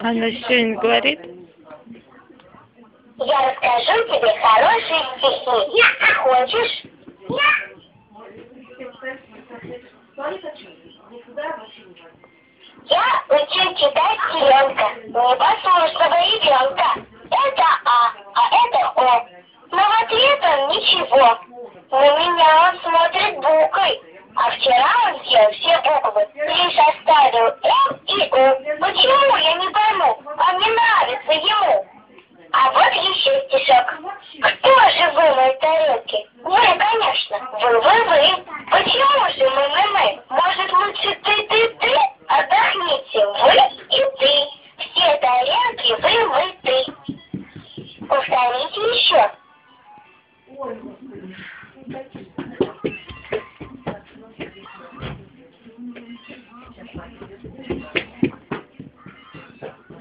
Она что-нибудь говорит? Я расскажу тебе хорошие стихи. Хочешь? Я учу читать теленка, непослушного ребенка. Это а это О. Но в ответ он ничего. На меня он смотрит буквой. А вчера он съел все буквы, лишь оставил М и У. Почему, я не пойму, а мне нравится ему. А вот еще стишок. Кто же вы в моей тарелке? Вы, конечно, вы. Почему же мы? Может, лучше ты? Отдохните, вы и ты. Все тарелки вымыты. Повторите еще.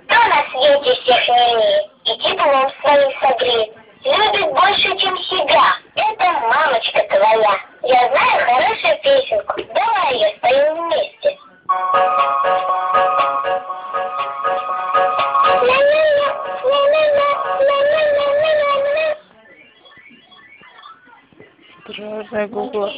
Кто на свете всех милее и теплом своим согреет, любит больше, чем себя. Это мамочка твоя. Я знаю хорошую песенку. Давай ее споем вместе. Здравствуй, Гугла.